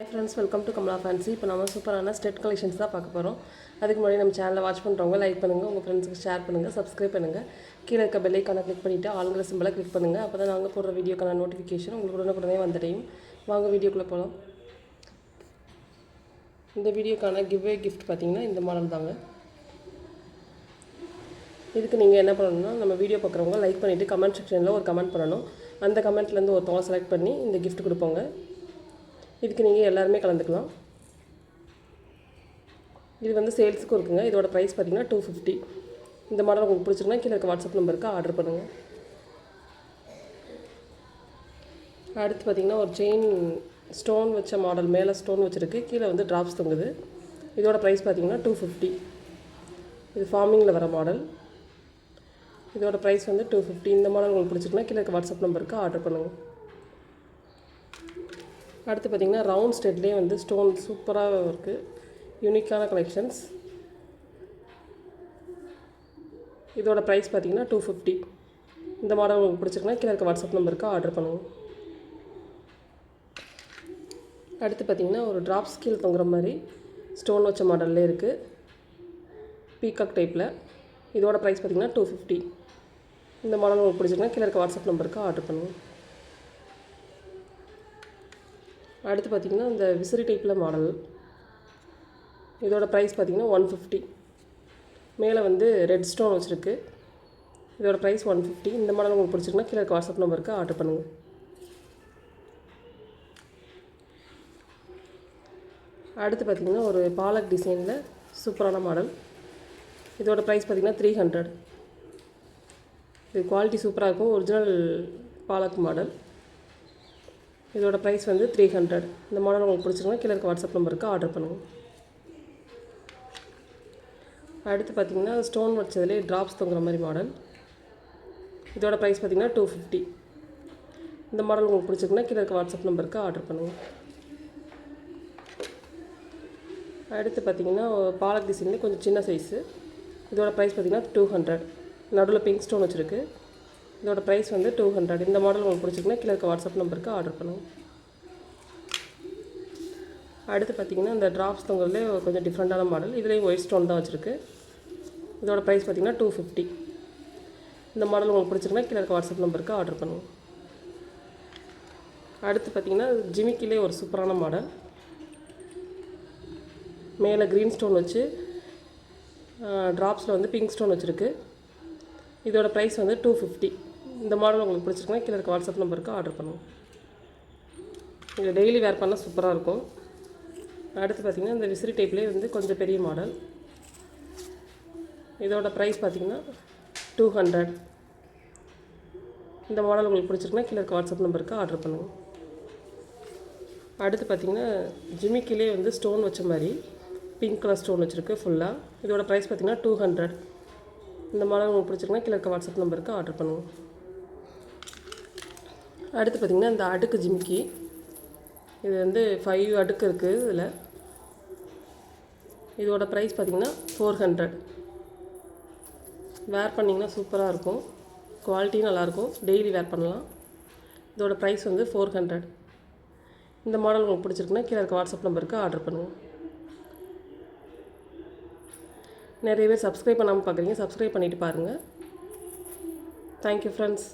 Friends, welcome to Kamala fancy. இப்போ நம்ம சூப்பரான ஸ்டெட் கலெக்ஷன்ஸ் தான் பார்க்க போகிறோம். அதுக்கு முன்னாடி நம்ம சேனலை வாட்ச் பண்ணுறவங்க லைக் பண்ணுங்கள், உங்கள் ஃப்ரெண்ட்ஸுக்கு ஷேர் பண்ணுங்கள், சப்ஸ்கிரைப் பண்ணுங்கள். கீழே இருக்க பெல் ஐக்கானை கிளிக் பண்ணிவிட்டு ஆளுங்கிற சிம்பிளை கிளிக் பண்ணுங்கள். அப்போ தான் நாங்கள் போடுற வீடியோக்கான நோட்டிஃபிகேஷன் உங்களுக்கு உடனே வந்துடையும். வாங்க வீடியோக்குள்ளே போகலாம். இந்த வீடியோக்கான கிஃப்ட் பார்த்தீங்கன்னா இந்த மாடல் தாங்க. இதுக்கு நீங்கள் என்ன பண்ணணும்னா, நம்ம வீடியோ பார்க்குறவங்க லைக் பண்ணிவிட்டு கமெண்ட் செக்ஷனில் ஒரு கமெண்ட் பண்ணணும். அந்த கமெண்ட்லேருந்து ஒருத்தவங்க செலக்ட் பண்ணி இந்த கிஃப்ட் கொடுப்போங்க. இதுக்கு நீங்கள் எல்லாருமே கலந்துக்கலாம். இது வந்து சேல்ஸுக்கும் இருக்குங்க. இதோட ப்ரைஸ் பார்த்தீங்கன்னா 250. இந்த மாடல் உங்களுக்கு பிடிச்சிருக்குன்னா கீழே இருக்க வாட்ஸ்அப் நம்பருக்கு ஆர்டர் பண்ணுங்கள். அடுத்து பார்த்திங்கன்னா ஒரு செயின் ஸ்டோன் வச்ச மாடல், மேலே ஸ்டோன் வச்சுருக்கு, கீழே வந்து ட்ராப்ஸ் தொங்குது. இதோட ப்ரைஸ் பார்த்திங்கன்னா 250. இது ஃபார்மிங்கில் வர மாடல். இதோட ப்ரைஸ் வந்து 250. இந்த மாடல் உங்களுக்கு பிடிச்சிருக்குன்னா கீழே இருக்க வாட்ஸ்அப் நம்பருக்கு ஆர்டர் பண்ணுங்கள். அடுத்து பார்த்திங்கன்னா ரவுண்ட் ஸ்டெட்லேயே வந்து ஸ்டோன் சூப்பராக இருக்குது, யூனிக்கான கலெக்ஷன்ஸ். இதோட ப்ரைஸ் பார்த்திங்கன்னா 250. இந்த மாடல் உங்களுக்கு பிடிச்சிருக்குன்னா கீழே இருக்க வாட்ஸ்அப் நம்பருக்கு ஆர்டர் பண்ணுங்கள். அடுத்து பார்த்திங்கன்னா ஒரு ட்ராப் ஸ்கீல் தொங்குற மாதிரி ஸ்டோன் வச்ச மாடல்லே இருக்குது, பீகாக் டைப்பில். இதோட ப்ரைஸ் பார்த்திங்கன்னா 250. இந்த மாடல் உங்களுக்கு பிடிச்சிருக்குன்னா கீழே இருக்க வாட்ஸ்அப் நம்பருக்கு ஆர்டர் பண்ணுங்கள். அடுத்து பார்த்திங்கன்னா இந்த விசிறி டைப்பில் மாடல். இதோட ப்ரைஸ் பார்த்திங்கன்னா 150. மேலே வந்து ரெட் ஸ்டோன் வச்சுருக்கு. இதோட ப்ரைஸ் 150. இந்த மாடல் உங்களுக்கு பிடிச்சிருக்குன்னா கீழே இருக்க வாட்ஸ்அப் நம்பருக்கு ஆர்டர் பண்ணுங்கள். அடுத்து பார்த்திங்கன்னா ஒரு பாலக் டிசைனில் சூப்பரான மாடல். இதோட ப்ரைஸ் பார்த்திங்கன்னா 300. இது குவாலிட்டி சூப்பராக இருக்கும், ஒரிஜினல் பாலக் மாடல். இதோட ப்ரைஸ் வந்து 300. இந்த மாடல் உங்களுக்கு பிடிச்சிருக்குன்னா கீழே இருக்க வாட்ஸ்அப் நம்பருக்கு ஆர்டர் பண்ணுங்கள். அடுத்து பார்த்திங்கன்னா ஸ்டோன் வச்சதுலேயே ட்ராப்ஸ் தொங்குற மாதிரி மாடல். இதோட ப்ரைஸ் பார்த்திங்கன்னா 250. இந்த மாடல் உங்களுக்கு பிடிச்சிருக்குன்னா கீழே இருக்க வாட்ஸ்அப் நம்பருக்கு ஆர்டர் பண்ணுங்கள். அடுத்து பார்த்திங்கன்னா பாலக் டிசைன்லேயே கொஞ்சம் சின்ன சைஸு. இதோட ப்ரைஸ் பார்த்திங்கன்னா 200. நடுவில் பிங்க் ஸ்டோன் வச்சுருக்கு. இதோட ப்ரைஸ் வந்து 200. இந்த மாடல் உங்களுக்கு பிடிச்சிருக்குன்னா கீழே இருக்க வாட்ஸ்அப் நம்பருக்கு ஆர்டர் பண்ணுங்கள். அடுத்து பார்த்திங்கன்னா இந்த ட்ராப்ஸ் தொங்குறதுலே கொஞ்சம் டிஃப்ரெண்ட்டான மாடல். இதுலேயும் ஒயிட் ஸ்டோன் தான் வச்சுருக்கு. இதோட ப்ரைஸ் பார்த்திங்கன்னா 250. இந்த மாடல் உங்களுக்கு பிடிச்சிருக்குன்னா கீழே இருக்க வாட்ஸ்அப் நம்பருக்கு ஆர்டர் பண்ணுங்கள். அடுத்து பார்த்திங்கன்னா ஜிமிக்கிலே ஒரு சூப்பரான மாடல். மேலே க்ரீன் ஸ்டோன் வச்சு ட்ராப்ஸில் வந்து பிங்க் ஸ்டோன் வச்சுருக்கு. இதோட ப்ரைஸ் வந்து 250. இந்த மாடல் உங்களுக்கு பிடிச்சிருக்குன்னா கீழே இருக்க வாட்ஸ்அப் நம்பருக்கு ஆர்டர் பண்ணுங்கள். இது டெய்லி வேர் பண்ணால் சூப்பராக இருக்கும். அடுத்து பார்த்திங்கன்னா இந்த விசிறி டைப்லேயே வந்து கொஞ்சம் பெரிய மாடல். இதோட ப்ரைஸ் பார்த்திங்கன்னா 200. இந்த மாடல் உங்களுக்கு பிடிச்சிருக்குன்னா கீழே இருக்க வாட்ஸ்அப் நம்பருக்கு ஆர்டர் பண்ணுங்கள். அடுத்து பார்த்திங்கன்னா ஜிமிக்கிலே வந்து ஸ்டோன் வச்ச மாதிரி பிங்க் கலர் ஸ்டோன் வச்சுருக்கு ஃபுல்லாக. இதோட ப்ரைஸ் பார்த்திங்கன்னா 200. இந்த மாடல் உங்களுக்கு பிடிச்சிருக்குன்னா கீழே இருக்க வாட்ஸ்அப் நம்பருக்கு ஆர்டர் பண்ணுங்கள். அடுத்து பார்த்திங்கன்னா இந்த அடுக்கு ஜிமிக்கி. இது வந்து 5 அடுக்கு இருக்குது இதில். இதோட ப்ரைஸ் பார்த்திங்கன்னா 400. வேர் பண்ணிங்கன்னா சூப்பராக இருக்கும், குவாலிட்டியும் நல்லாயிருக்கும், டெய்லி வேர் பண்ணலாம். இதோட ப்ரைஸ் வந்து 400. இந்த மாடல் உங்களுக்கு பிடிச்சிருக்குன்னா கீழே இருக்க வாட்ஸ்அப் நம்பருக்கு ஆர்டர் பண்ணுங்கள். நிறைய பேர் சப்ஸ்கிரைப் பண்ணாமல் பார்க்குறீங்க, சப்ஸ்கிரைப் பண்ணிவிட்டு பாருங்கள். Thank you friends.